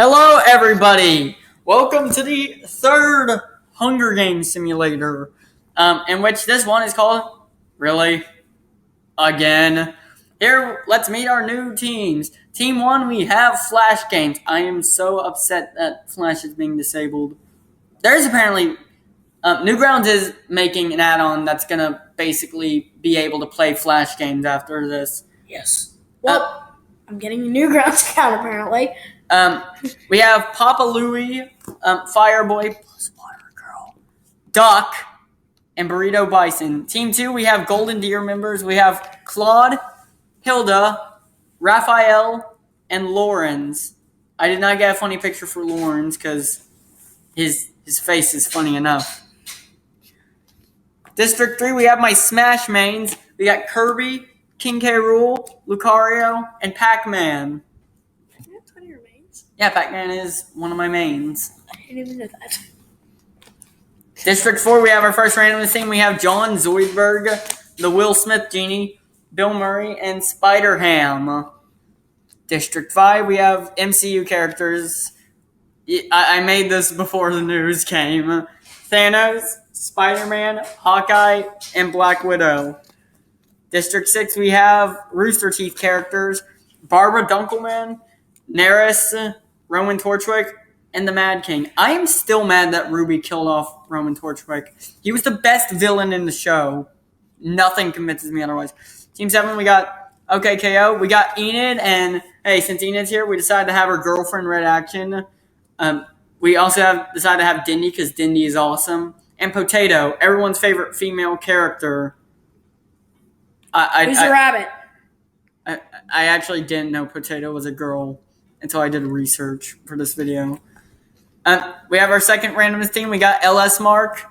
Hello, everybody. Welcome to the third Hunger Games simulator, in which this one is called Really Again. Here, let's meet our new teams. Team 1, we have Flash Games. I am so upset that Flash is being disabled. There's apparently Newgrounds is making an add-on that's gonna basically be able to play Flash Games after this. Yes. Well, I'm getting a Newgrounds account apparently. We have Papa Louie, Fireboy, plus Water Girl, Duck, and Burrito Bison. Team 2, we have Golden Deer members. We have Claude, Hilda, Raphael, and Lawrence. I did not get a funny picture for Lawrence because his face is funny enough. District 3, we have my Smash mains. We got Kirby, King K. Rool, Lucario, and Pac-Man. That's one of your mains? Yeah, Pac-Man is one of my mains. I didn't even know that. District 4, we have our first randomness team. We have John Zoidberg, the Will Smith Genie, Bill Murray, and Spider-Ham. District 5, we have MCU characters. I made this before the news came. Thanos, Spider-Man, Hawkeye, and Black Widow. District 6, we have Rooster Teeth characters. Barbara Dunkelman, Neris, Roman Torchwick, and the Mad King. I am still mad that Ruby killed off Roman Torchwick. He was the best villain in the show. Nothing convinces me otherwise. Team 7, we got OKKO. We got Enid, and hey, since Enid's here, we decided to have her girlfriend Red Action. We also decided to have Dindy because Dindy is awesome. And Potato, everyone's favorite female character. Who's the rabbit? I actually didn't know Potato was a girl until I did research for this video. We have our second randomness team. We got LS Mark,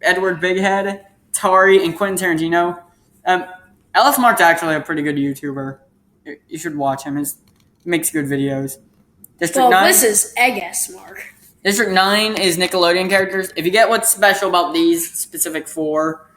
Edward Bighead, Tari, and Quentin Tarantino. LS Mark's actually a pretty good YouTuber. You should watch him. He makes good videos. District 9. This is Egg-S Mark. District 9 is Nickelodeon characters. If you get what's special about these specific four,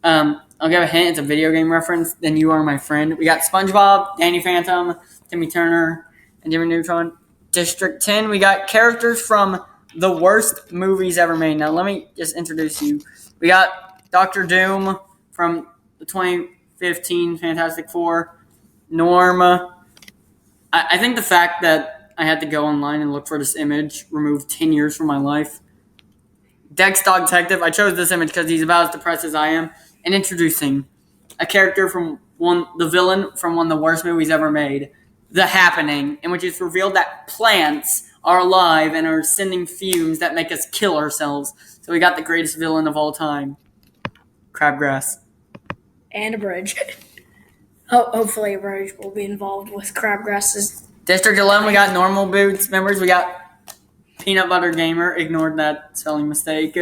I'll give a hint. It's a video game reference. Then You Are My Friend. We got SpongeBob, Danny Phantom, Timmy Turner, and Jimmy Neutron. District 10, we got characters from the worst movies ever made. Now, let me just introduce you. We got Dr. Doom from the 2015 Fantastic Four. Norm. I think the fact that I had to go online and look for this image removed 10 years from my life. Dex Dog Detective. I chose this image because he's about as depressed as I am. And introducing a character from the villain from one of the worst movies ever made, The Happening, in which it's revealed that plants are alive and are sending fumes that make us kill ourselves. So we got the greatest villain of all time, Crabgrass. And a bridge. Hopefully a bridge will be involved with Crabgrass's. District 11, we got Normal Boots members. We got Peanut Butter Gamer, ignored that spelling mistake.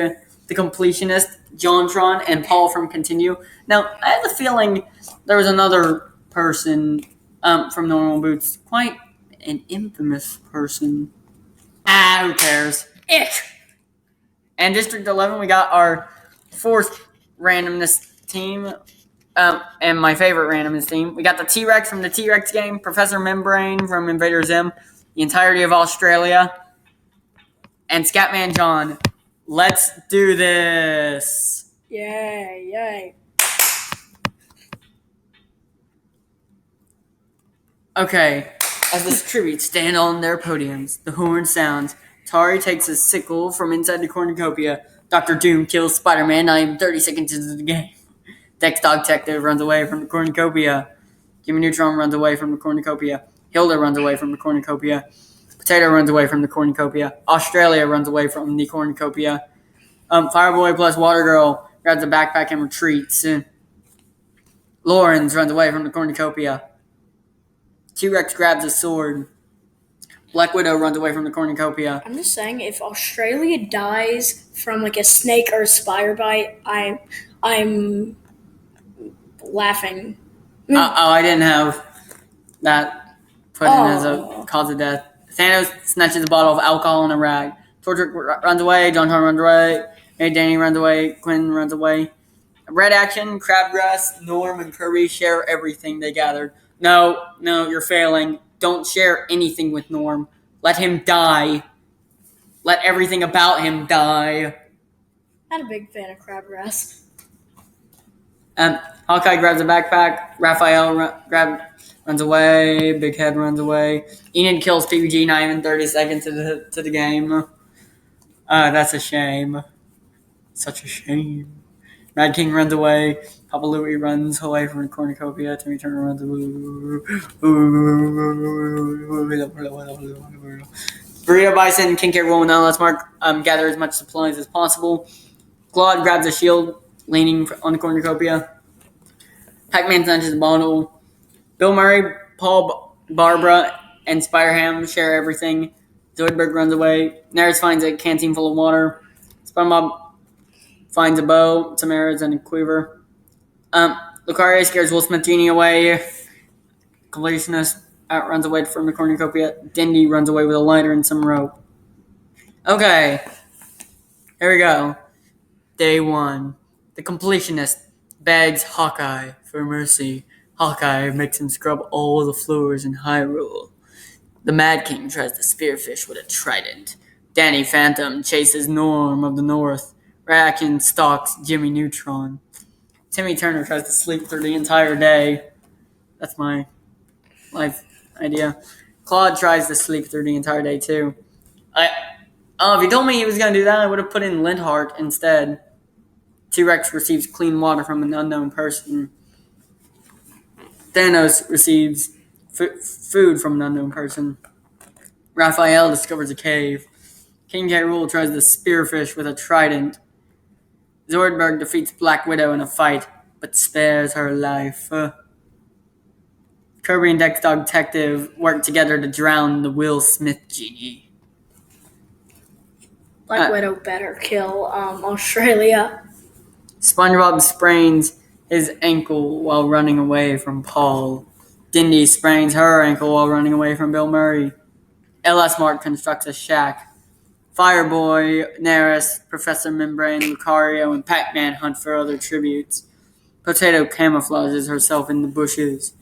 The Completionist, Jontron, and Paul from Continue. Now, I have a feeling there was another person from Normal Boots, quite an infamous person. Who cares? Ick. And District 11, we got our fourth randomness team, and my favorite randomness team. We got the T-Rex from the T-Rex game, Professor Membrane from Invader Zim, the entirety of Australia, and Scatman John. Let's do this. Yay. Okay, as the tributes stand on their podiums, the horn sounds. Tari takes a sickle from inside the cornucopia. Dr. Doom kills Spider-Man not even 30 seconds into the game. Dex Dog Detective runs away from the cornucopia. Jimmy Neutron runs away from the cornucopia. Hilda runs away from the cornucopia. Potato runs away from the cornucopia. Australia runs away from the cornucopia. Fireboy plus Water Girl grabs a backpack and retreats. Lawrence runs away from the cornucopia. T-Rex grabs a sword. Black Widow runs away from the cornucopia. I'm just saying, if Australia dies from like a snake or a spider bite, I'm laughing. I didn't have that put in as a cause of death. Thanos snatches a bottle of alcohol and a rag. Torchic runs away. John runs away. Hey, Danny runs away. Quinn runs away. Red Action, Crabgrass, Norm, and Kirby share everything they gathered. No, you're failing. Don't share anything with Norm. Let him die. Let everything about him die. Not a big fan of crabgrass. Hawkeye grabs a backpack. Raphael runs away. Big Head runs away. Enid kills PBG not even 30 seconds to the game. That's a shame. Such a shame. Mad King runs away. Papa Louie runs away from the cornucopia. Timmy Turner runs away. Burrito Bison, King K. Roll, and let's Mark gather as much supplies as possible. Claude grabs a shield, leaning on the cornucopia. Pac-Man snatches a bottle. Bill Murray, Paul, Barbara, and Spider-Ham share everything. Zoidberg runs away. Nares finds a canteen full of water. SpongeBob finds a bow, some arrows, and a quiver. Lucario scares Will Smith Genie away. Completionist runs away from the cornucopia. Dindy runs away with a lighter and some rope. Okay. Here we go. Day 1. The completionist begs Hawkeye for mercy. Hawkeye makes him scrub all the floors in Hyrule. The Mad King tries to spearfish with a trident. Danny Phantom chases Norm of the North. Rackin stalks Jimmy Neutron. Timmy Turner tries to sleep through the entire day. That's my life idea. Claude tries to sleep through the entire day too. If he told me he was going to do that, I would have put in Linthart instead. T-Rex receives clean water from an unknown person. Thanos receives food from an unknown person. Raphael discovers a cave. King K. Rool tries to spearfish with a trident. Zoidberg defeats Black Widow in a fight, but spares her life. Kirby and Dog Detective work together to drown the Will Smith Genie. Black Widow better kill Australia. SpongeBob sprains his ankle while running away from Paul. Dindy sprains her ankle while running away from Bill Murray. LS Mark constructs a shack. Fireboy, Naris, Professor Membrane, Lucario, and Pac-Man hunt for other tributes. Potato camouflages herself in the bushes.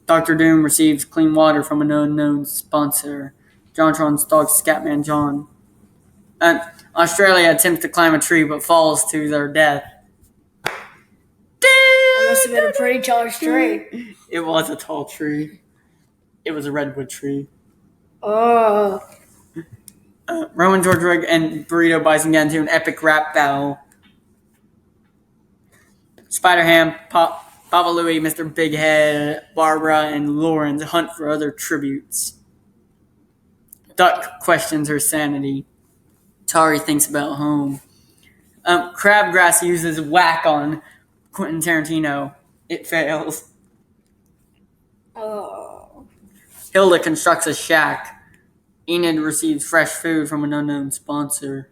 Dr. Doom receives clean water from an unknown sponsor. Jontron stalks Scatman John. Australia attempts to climb a tree but falls to their death. That must have been a pretty tall tree. It was a tall tree. It was a redwood tree. Oh. Roman Torchwick and Burrito Bison get into an epic rap battle. Spider-Ham, Papa Louie, Mr. Big Head, Barbara, and Lawrence hunt for other tributes. Duck questions her sanity. Tari thinks about home. Crabgrass uses whack on Quentin Tarantino. It fails. Oh. Hilda constructs a shack. Enid receives fresh food from an unknown sponsor.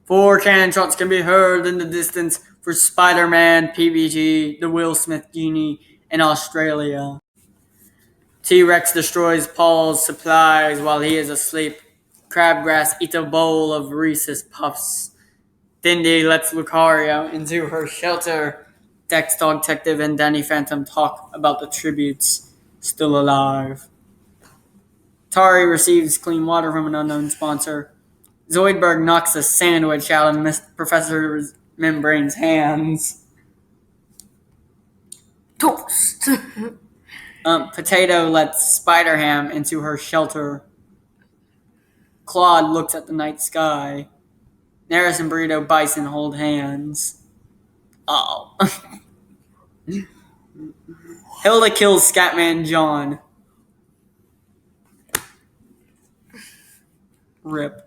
4 cannon shots can be heard in the distance for Spider-Man, PBG, the Will Smith Genie, and Australia. T-Rex destroys Paul's supplies while he is asleep. Crabgrass eats a bowl of Reese's Puffs. Dindy lets Lucario into her shelter. Dex Dog Detective and Danny Phantom talk about the tributes still alive. Tari receives clean water from an unknown sponsor. Zoidberg knocks a sandwich out of Professor Membrane's hands. Toast. Potato lets Spider-Ham into her shelter. Claude looks at the night sky. Naris and Burrito Bison hold hands. Oh. Hilda kills Scatman John. Rip.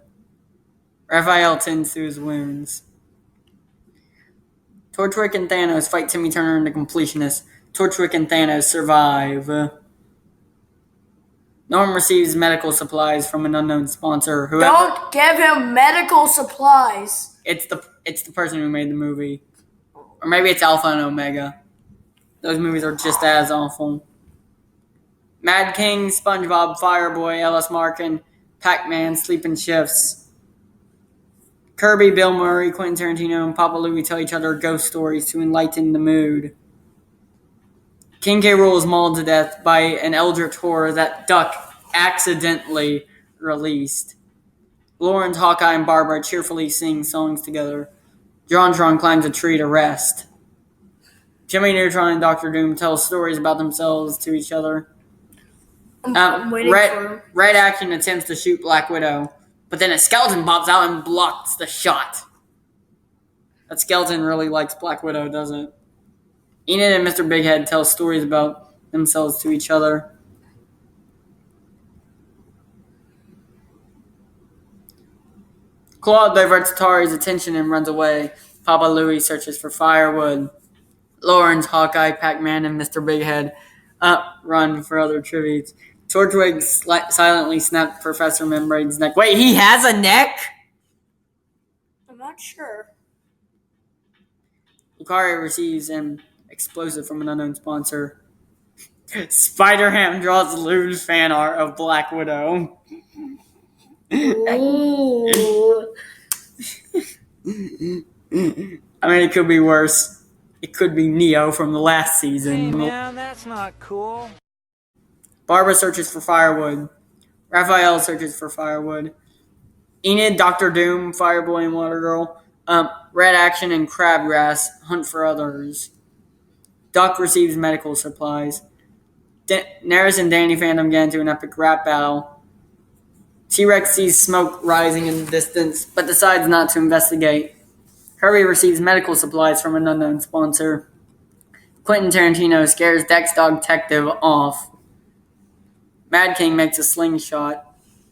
Raphael tends to his wounds. Torchwick and Thanos fight Timmy Turner and the Completionist. Torchwick and Thanos survive. Norm receives medical supplies from an unknown sponsor. Don't give him medical supplies. It's the person who made the movie. Or maybe it's Alpha and Omega. Those movies are just as awful. Mad King, SpongeBob, Fireboy, LS Markin, Pac-Man sleep in shifts. Kirby, Bill Murray, Quentin Tarantino, and Papa Louie tell each other ghost stories to enlighten the mood. King K. Rool is mauled to death by an eldritch horror that Duck accidentally released. Lawrence, Hawkeye, and Barbara cheerfully sing songs together. JonTron climbs a tree to rest. Jimmy Neutron and Doctor Doom tell stories about themselves to each other. I'm waiting for Red Action attempts to shoot Black Widow, but then a skeleton pops out and blocks the shot. That skeleton really likes Black Widow, doesn't it? Enid and Mr. Bighead tell stories about themselves to each other. Claude diverts Tari's attention and runs away. Papa Louie searches for firewood. Lawrence, Hawkeye, Pac-Man, and Mr. Bighead run for other tributes. Torchwig silently snapped Professor Membrane's neck. Wait, he has a neck? I'm not sure. Lucario receives an explosive from an unknown sponsor. Spider-Ham draws lewd fan art of Black Widow. Ooh. I mean, it could be worse. It could be Neo from the last season. Hey man, that's not cool. Barbara searches for firewood. Raphael searches for firewood. Enid, Doctor Doom, Fireboy, and Water Girl. Red Action and Crabgrass hunt for others. Doc receives medical supplies. Neris and Danny Phantom get into an epic rap battle. T-Rex sees smoke rising in the distance, but decides not to investigate. Kirby receives medical supplies from an unknown sponsor. Quentin Tarantino scares Dex Dog Detective off. Mad King makes a slingshot.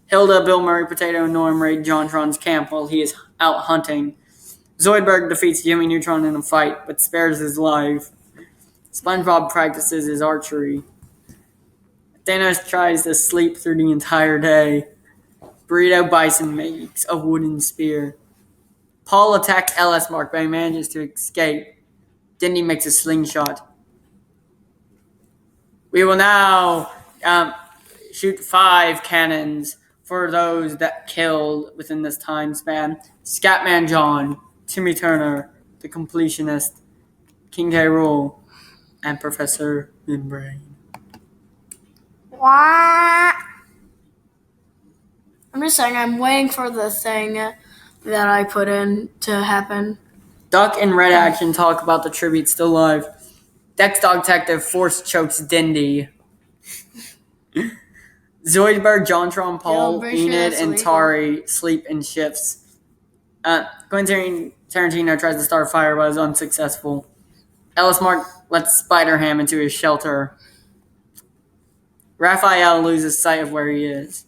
Hilda, Bill Murray, Potato, and Norm raid JonTron's camp while he is out hunting. Zoidberg defeats Jimmy Neutron in a fight, but spares his life. SpongeBob practices his archery. Thanos tries to sleep through the entire day. Burrito Bison makes a wooden spear. Paul attacks LS Mark, but he manages to escape. Then he makes a slingshot. We will now shoot 5 cannons for those that killed within this time span. Scatman John, Timmy Turner, the Completionist, King K. Rool, and Professor Membrane. What? I'm just saying, I'm waiting for the thing that I put in to happen. Duck and Red Action talk about the tribute still alive. Dex Dog Detective force chokes Dindy. Zoidberg, JonTron, Paul, Enid, and Tari sleep in shifts. Quentin Tarantino tries to start a fire but is unsuccessful. Ellis Mark lets Spider-Ham into his shelter. Raphael loses sight of where he is.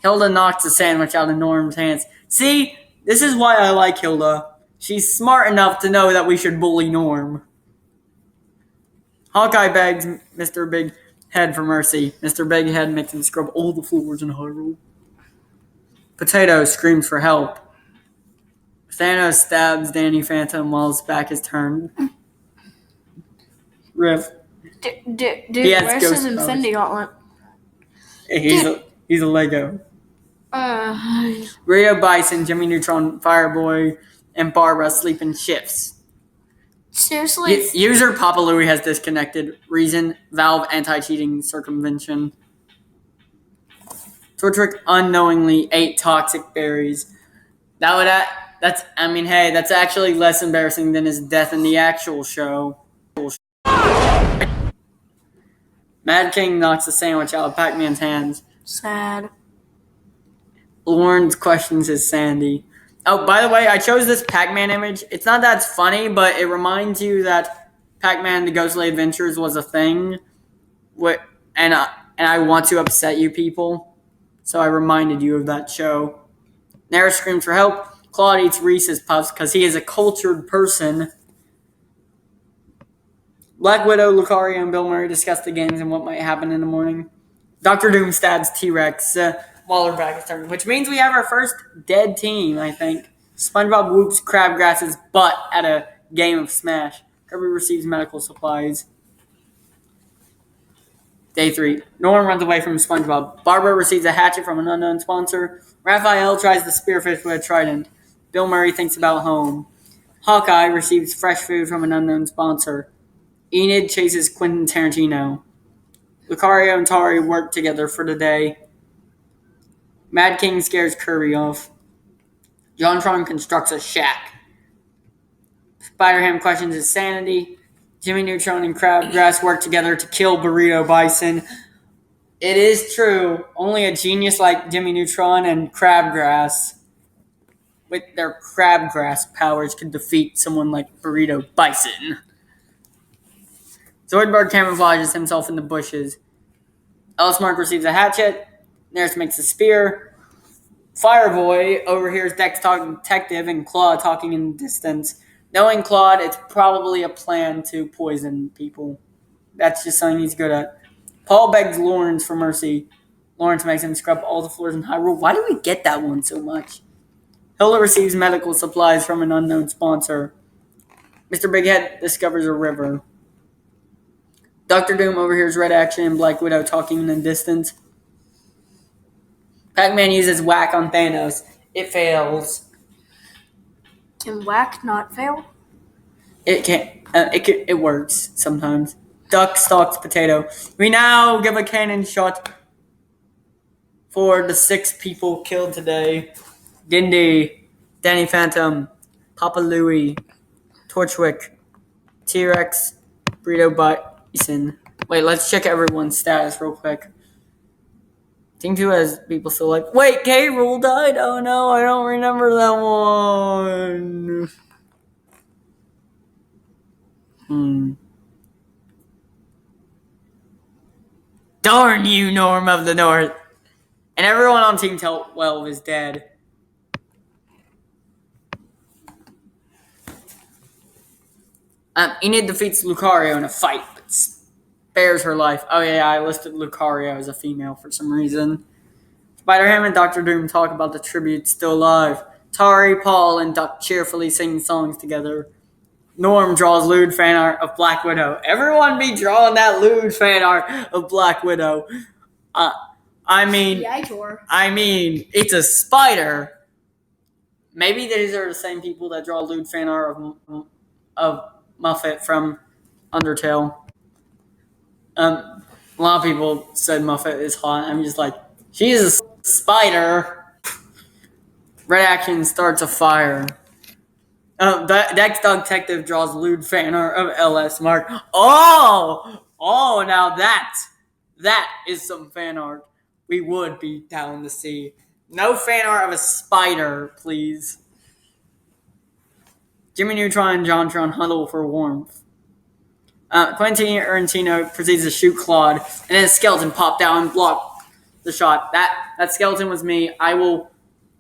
Hilda knocks a sandwich out of Norm's hands. See, this is why I like Hilda. She's smart enough to know that we should bully Norm. Hawkeye begs Mr. Big Head for mercy. Mr. Big Head makes him scrub all the floors in Hyrule. Potato screams for help. Thanos stabs Danny Phantom while his back is turned. Riff. Dude, where's his Infinity Gauntlet? He's a Lego. Rio Bison, Jimmy Neutron, Fireboy, and Barbara sleep in shifts. Seriously? User Papa Louie has disconnected. Reason, Valve anti-cheating circumvention. Tortrick unknowingly ate toxic berries. That's actually less embarrassing than his death in the actual show. Mad King knocks a sandwich out of Pac-Man's hands. Sad. Lawrence questions his sanity. Oh, by the way, I chose this Pac-Man image. It's not that it's funny, but it reminds you that Pac-Man The Ghostly Adventures was a thing. And I want to upset you people. So I reminded you of that show. Nara screams for help. Claude eats Reese's Puffs because he is a cultured person. Black Widow, Lucario, and Bill Murray discuss the games and what might happen in the morning. Dr. Doom stabs T-Rex while her back is turned, which means we have our first dead team, I think. SpongeBob whoops Crabgrass's butt at a game of Smash. Kirby receives medical supplies. Day 3. Norm runs away from SpongeBob. Barbara receives a hatchet from an unknown sponsor. Raphael tries to spearfish with a trident. Bill Murray thinks about home. Hawkeye receives fresh food from an unknown sponsor. Enid chases Quentin Tarantino. Lucario and Tari work together for the day. Mad King scares Kirby off. JonTron constructs a shack. Spider-Ham questions his sanity. Jimmy Neutron and Crabgrass work together to kill Burrito Bison. It is true. Only a genius like Jimmy Neutron and Crabgrass, with their Crabgrass powers, could defeat someone like Burrito Bison. Zoidberg camouflages himself in the bushes. Ellis Mark receives a hatchet. Nurse makes a spear. Fireboy overhears Dex talking detective and Claude talking in the distance. Knowing Claude, it's probably a plan to poison people. That's just something he's good at. Paul begs Lawrence for mercy. Lawrence makes him scrub all the floors in Hyrule. Why do we get that one so much? Hilda receives medical supplies from an unknown sponsor. Mr. Bighead discovers a river. Dr. Doom overhears Red Action and Black Widow talking in the distance. Pac-Man uses whack on Thanos. It fails. Can whack not fail? It can't. It works sometimes. Duck stalks potato. We now give a cannon shot for the 6 people killed today. Dindy, Danny Phantom, Papa Louie, Torchwick, T-Rex, Burrito Bison. Wait, let's check everyone's status real quick. Team 2 has people still like. Wait, K-Rool died? Oh no, I don't remember that one. Darn you, Norm of the North. And everyone on Team 12 is dead. Enid defeats Lucario in a fight, but spares her life. Oh yeah, I listed Lucario as a female for some reason. Spider-Ham and Dr. Doom talk about the tribute still alive. Tari, Paul, and Duck cheerfully sing songs together. Norm draws lewd fan art of Black Widow. Everyone be drawing that lewd fan art of Black Widow. I mean, it's a spider. Maybe these are the same people that draw lewd fan art of Muffet from Undertale. A lot of people said Muffet is hot. I'm just like, she's a spider. Red Action starts a fire. Dex Dog Detective draws lewd fan art of LS Mark. Oh, now that is some fan art we would be down to see. No fan art of a spider, please. Jimmy Neutron and JonTron huddle for warmth. Quentin Tarantino proceeds to shoot Claude, and then a skeleton popped out and blocked the shot. That skeleton was me. I will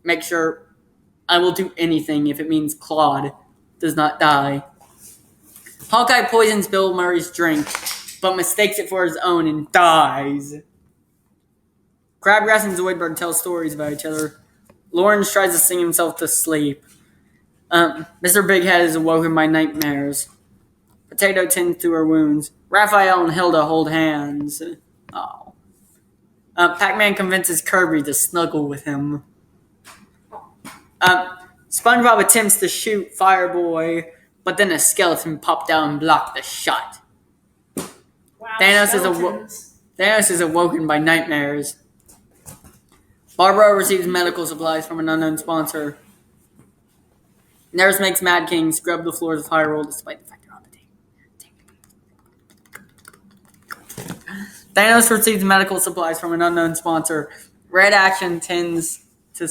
make sure I will do anything if it means Claude does not die. Hawkeye poisons Bill Murray's drink, but mistakes it for his own and dies. Crabgrass and Zoidberg tell stories about each other. Lawrence tries to sing himself to sleep. Mr. Bighead is awoken by nightmares. Potato tends to her wounds. Raphael and Hilda hold hands. Oh. Pac-Man convinces Kirby to snuggle with him. SpongeBob attempts to shoot Fireboy, but then a skeleton popped out and blocked the shot. Wow, Thanos is awoken by nightmares. Barbara receives medical supplies from an unknown sponsor. Nurse makes Mad King scrub the floors of Hyrule despite the fact they're on the team. Thanos receives medical supplies from an unknown sponsor. Red Action tends to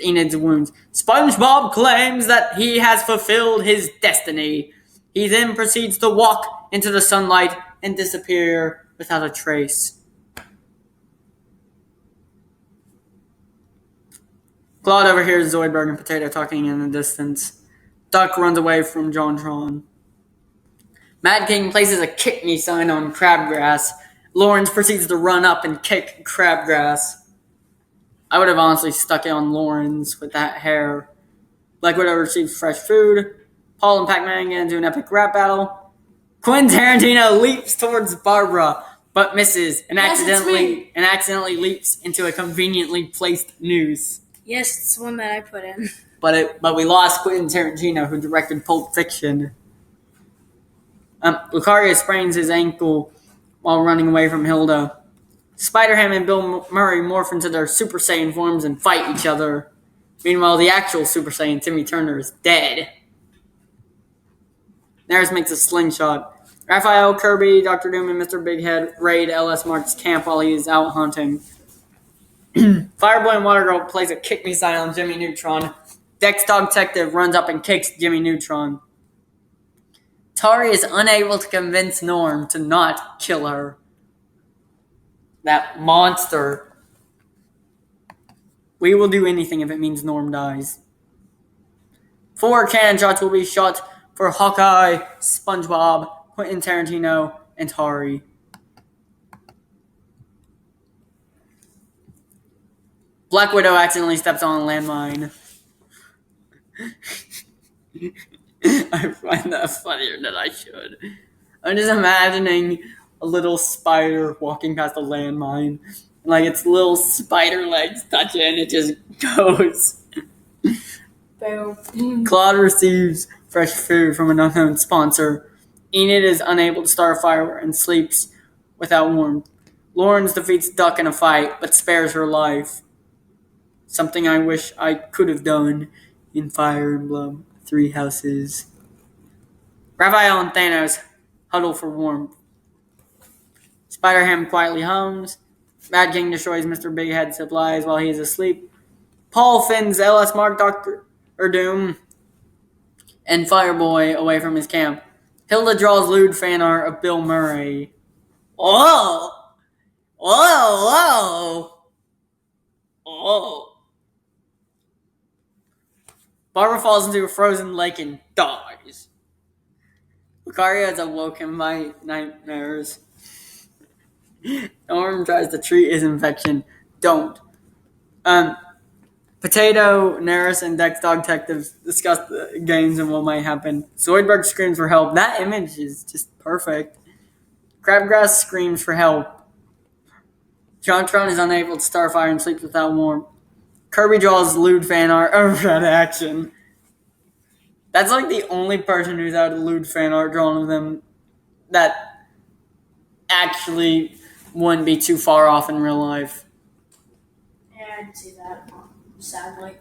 Enid's wounds. SpongeBob claims that he has fulfilled his destiny. He then proceeds to walk into the sunlight and disappear without a trace. Claude overhears Zoidberg and Potato talking in the distance. Duck runs away from JonTron. Mad King places a kick me sign on Crabgrass. Lawrence proceeds to run up and kick Crabgrass. I would have honestly stuck it on Lawrence with that hair. Black Widow receives fresh food. Paul and Pac-Man get into an epic rap battle. Quentin Tarantino leaps towards Barbara, but misses and accidentally leaps into a conveniently placed noose. Yes, it's the one that I put in. But we lost Quentin Tarantino, who directed Pulp Fiction. Lucario sprains his ankle while running away from Hilda. Spider-Ham and Bill Murray morph into their Super Saiyan forms and fight each other. Meanwhile, the actual Super Saiyan, Timmy Turner, is dead. Naris makes a slingshot. Raphael, Kirby, Dr. Doom, and Mr. Big Head raid LS Mark's camp while he is out hunting. Fireboy and Water Girl plays a kick me sign on Jimmy Neutron. Dex Dog Detective runs up and kicks Jimmy Neutron. Tari is unable to convince Norm to not kill her. That monster. We will do anything if it means Norm dies. 4 cannon shots will be shot for Hawkeye, SpongeBob, Quentin Tarantino, and Tari. Black Widow accidentally steps on a landmine. I find that funnier than I should. I'm just imagining a little spider walking past a landmine. Like its little spider legs touch it and it just goes. Boom. Claude receives fresh food from an unknown sponsor. Enid is unable to start a fire and sleeps without warmth. Lawrence defeats Duck in a fight, but spares her life. Something I wish I could have done in Fire Emblem 3 Houses. Raphael and Thanos huddle for warmth. Spider-Ham quietly hums. Mad King destroys Mr. Big Head's supplies while he is asleep. Paul fins LS Mark, Dr. Doom, and Fireboy away from his camp. Hilda draws lewd fan art of Bill Murray. Whoa! Whoa! Whoa! Whoa! Barbara falls into a frozen lake and dies. Lucario has awoken my nightmares. Norm tries to treat his infection. Don't. Potato, Naris, and Dex Dog Detectives discuss the games and what might happen. Zoidberg screams for help. That image is just perfect. Crabgrass screams for help. JonTron is unable to start fire and sleeps without warmth. Kirby draws lewd fan art of Red Action. That's like the only person who's had lewd fan art drawn of them that actually wouldn't be too far off in real life. Yeah, I can see that, sadly.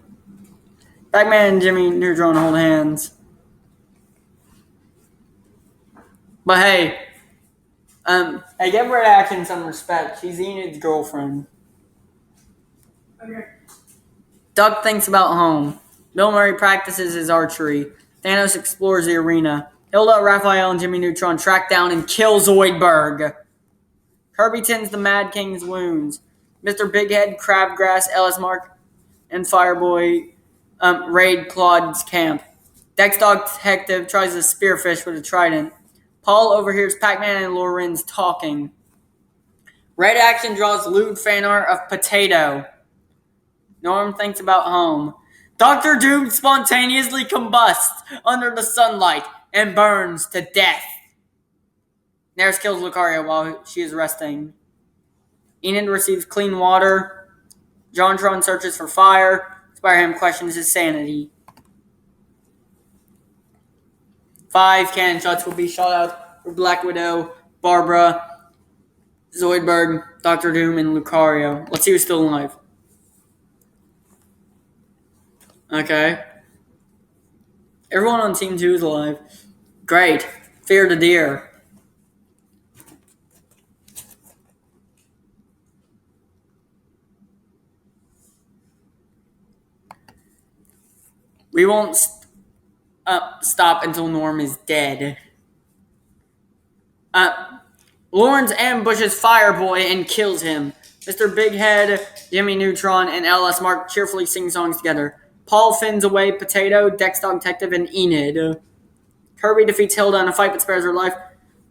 Pac-Man and Jimmy Neutron hold hands. But hey, I give Red Action some respect. She's Enid's girlfriend. Okay. Duck thinks about home. Bill Murray practices his archery. Thanos explores the arena. Hilda, Raphael, and Jimmy Neutron track down and kill Zoidberg. Kirby tends the Mad King's wounds. Mr. Bighead, Crabgrass, Ellis Mark, and Fireboy raid Claude's camp. Dex Dog Detective tries to spearfish with a trident. Paul overhears Pac-Man and Lorenz talking. Red Action draws lewd fan art of Potato. Norm thinks about home. Dr. Doom spontaneously combusts under the sunlight and burns to death. Naris kills Lucario while she is resting. Enid receives clean water. JonTron searches for fire. Spider-Ham questions his sanity. 5 cannon shots will be shot out for Black Widow, Barbara, Zoidberg, Dr. Doom, and Lucario. Let's see who's still alive. Okay. Everyone on Team 2 is alive. Great. Fear the deer. We won't stop until Norm is dead. Lawrence ambushes Fireboy and kills him. Mr. Bighead, Jimmy Neutron, and LS Mark cheerfully sing songs together. Paul fins away Potato, Dex Dog Detective, and Enid. Kirby defeats Hilda in a fight but spares her life.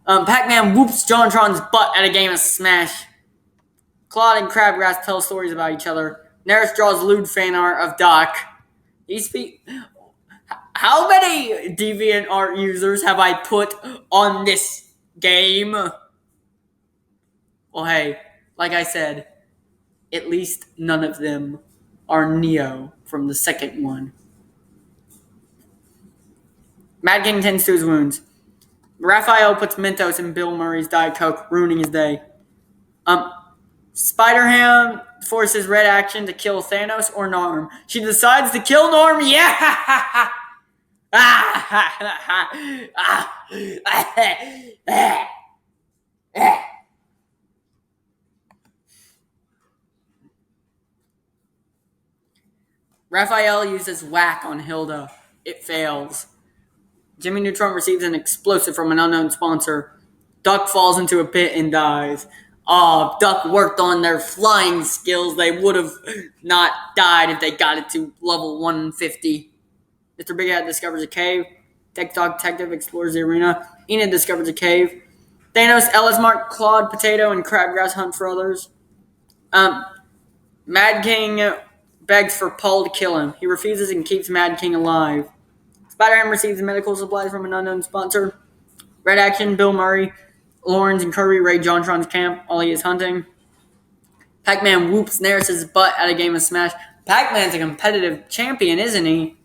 Pac-Man whoops JonTron's butt at a game of Smash. Claude and Crabgrass tell stories about each other. Naris draws lewd fan art of Doc. How many DeviantArt users have I put on this game? Well, hey, like I said, at least none of them are Neo from the second one. Mad King tends to his wounds. Raphael puts Mentos in Bill Murray's Diet Coke, ruining his day. Spider-Ham forces Red Action to kill Thanos or Norm. She decides to kill Norm. Yeah! Raphael uses whack on Hilda. It fails. Jimmy Neutron receives an explosive from an unknown sponsor. Duck falls into a pit and dies. Oh, Duck worked on their flying skills. They would have not died if they got it to level 150. Mr. Big Head discovers a cave. Tech Dog Detective explores the arena. Enid discovers a cave. Thanos, Ellis Mark, Claude, Potato, and Crabgrass hunt for others. Mad King begs for Paul to kill him. He refuses and keeps Mad King alive. Spider-Man receives medical supplies from an unknown sponsor. Red Action, Bill Murray, Lawrence, and Kirby raid Jontron's camp while he is hunting. Pac-Man whoops Neris' butt at a game of Smash. Pac-Man's a competitive champion, isn't he?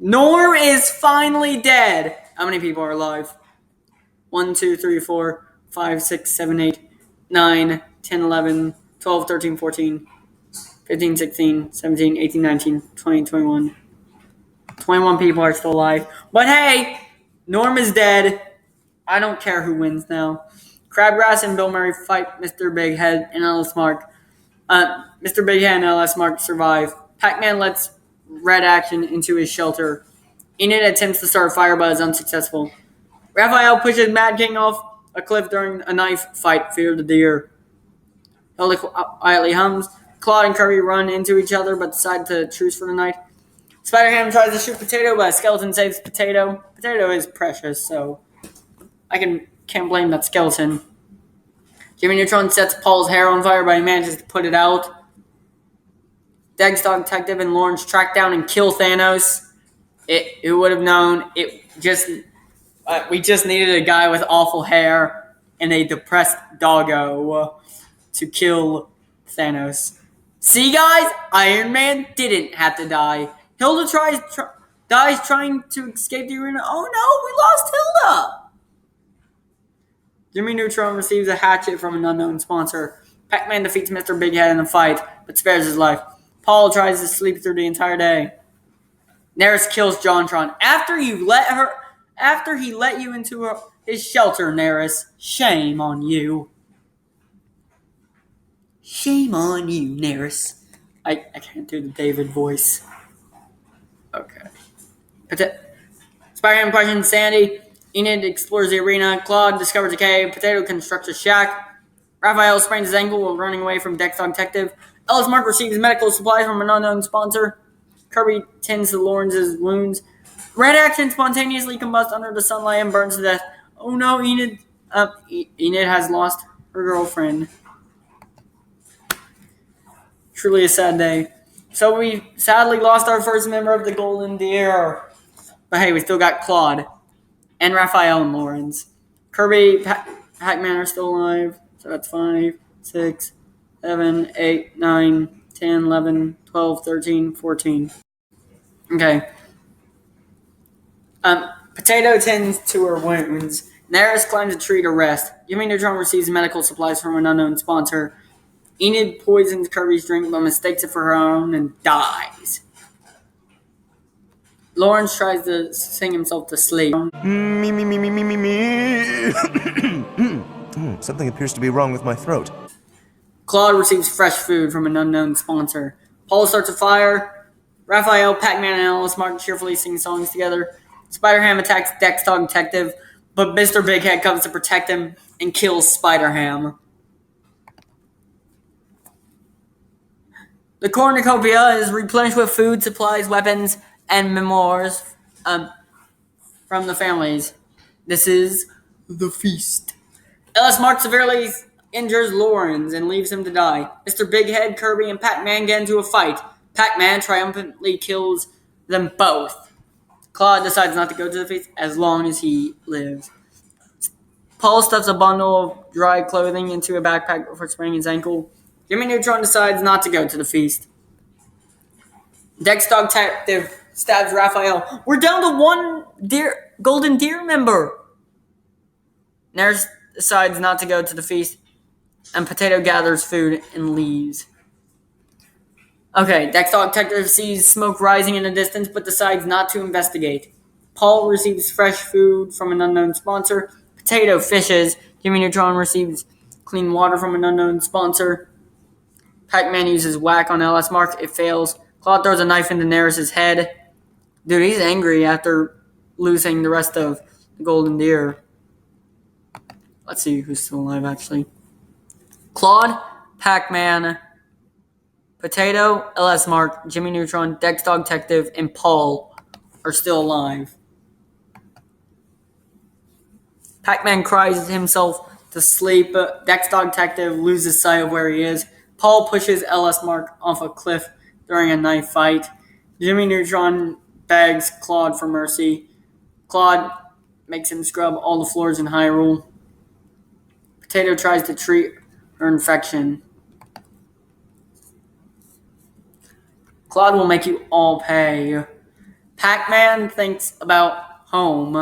Norm is finally dead. How many people are alive? 1, 2, 3, 4, 5, 6, 7, 8, 9, 10, 11, 12, 13, 14, 15, 16, 17, 18, 19, 20, 21. 21 people are still alive. But hey, Norm is dead. I don't care who wins now. Crabgrass and Bill Murray fight Mr. Big Head and Ellis Mark. Mr. Big Head and Ellis Mark survive. Pac-Man lets Red Action into his shelter. Enid attempts to start a fire but is unsuccessful. Raphael pushes Mad King off a cliff during a knife fight. Fear the deer. Hilda quietly hums. Claude and Kirby run into each other but decide to truce for the night. Spider-Ham tries to shoot Potato, but a skeleton saves Potato. Potato is precious, so I can't blame that skeleton. Jimmy Neutron sets Paul's hair on fire, but he manages to put it out. Dog Detective and Lawrence track down and kill Thanos. Who would have known? We just needed a guy with awful hair and a depressed doggo to kill Thanos. See, guys, Iron Man didn't have to die. Hilda dies trying to escape the arena. Oh no, we lost Hilda! Jimmy Neutron receives a hatchet from an unknown sponsor. Pac-Man defeats Mr. Big Head in a fight, but spares his life. Paul tries to sleep through the entire day. Neris kills Jontron. After he let you into his shelter, Neris. Shame on you. Shame on you, Neris. I can't do the David voice. Okay. Spider-Man questions Sandy. Enid explores the arena. Claude discovers a cave. Potato constructs a shack. Raphael sprains his ankle while running away from Dog Detective. Ellis Mark receives medical supplies from an unknown sponsor. Kirby tends to Lawrence's wounds. Red Action spontaneously combusts under the sunlight and burns to death. Oh no, Enid has lost her girlfriend. Truly a sad day. So we sadly lost our first member of the Golden Deer. But hey, we still got Claude. And Raphael and Lawrence. Kirby, Pac-Man are still alive. So that's 5, 6, 7, 8, 9, 10, 11, 12, 13, 14. Okay. Potato tends to her wounds. Neris climbs a tree to rest. Jimmy Neutron receives medical supplies from an unknown sponsor. Enid poisons Kirby's drink but mistakes it for her own and dies. Lawrence tries to sing himself to sleep. Me. Something appears to be wrong with my throat. Claude receives fresh food from an unknown sponsor. Paul starts a fire. Raphael, Pac-Man, and Ellis Mark cheerfully sing songs together. Spider-Ham attacks Dog Detective, but Mr. Big Head comes to protect him and kills Spider-Ham. The cornucopia is replenished with food, supplies, weapons, and memoirs from the families. This is the feast. Ellis Mark severely injures Lawrence and leaves him to die. Mr. Big Head, Kirby, and Pac-Man get into a fight. Pac-Man triumphantly kills them both. Claude decides not to go to the feast as long as he lives. Paul stuffs a bundle of dry clothing into a backpack before spraining his ankle. Jimmy Neutron decides not to go to the feast. Dog Detective stabs Raphael. We're down to one Golden Deer member. Neris decides not to go to the feast. And Potato gathers food and leaves. Okay, Dog Detective sees smoke rising in the distance but decides not to investigate. Paul receives fresh food from an unknown sponsor. Potato fishes. Jimmy Neutron receives clean water from an unknown sponsor. Pac-Man uses whack on LS Mark. It fails. Claude throws a knife into Neris's head. Dude, he's angry after losing the rest of the golden deer. Let's see who's still alive, actually. Claude, Pac-Man, Potato, LS Mark, Jimmy Neutron, Dog Detective, and Paul are still alive. Pac-Man cries himself to sleep. Dog Detective loses sight of where he is. Paul pushes LS Mark off a cliff during a knife fight. Jimmy Neutron begs Claude for mercy. Claude makes him scrub all the floors in Hyrule. Potato tries to treat her infection. Claude will make you all pay. Pac-Man thinks about home.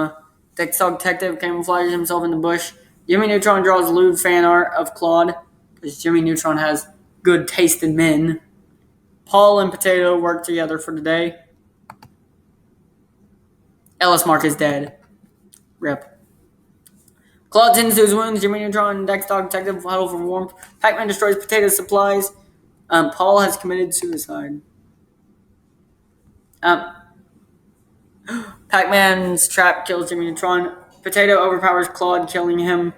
Dog Detective camouflages himself in the bush. Jimmy Neutron draws lewd fan art of Claude, because Jimmy Neutron has good taste in men. Paul and Potato work together for the day. LS Mark is dead. RIP. Claude tends to his wounds. Jimmy Neutron and Dog Detective huddle for warmth. Pac-Man destroys Potato supplies. Paul has committed suicide. Pac-Man's trap kills Jimmy Neutron. Potato overpowers Claude, killing him.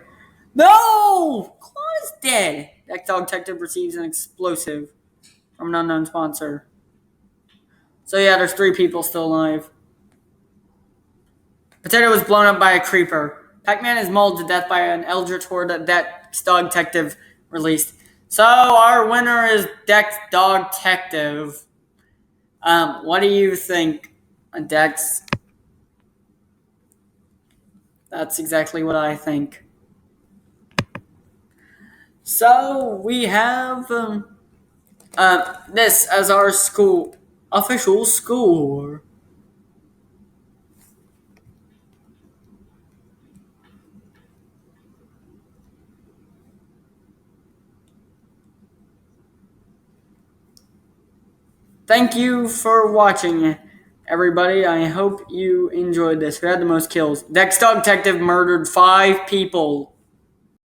No! Claude is dead. Dog Detective receives an explosive from an unknown sponsor. So yeah, there's 3 people still alive. Potato was blown up by a creeper. Pac-Man is mauled to death by an eldritch horde that Dog Detective released. So our winner is Dog Detective. What do you think, Dex? That's exactly what I think. So we have this as our official score. Thank you for watching, everybody. I hope you enjoyed this. Who had the most kills? Dog Detective murdered 5 people.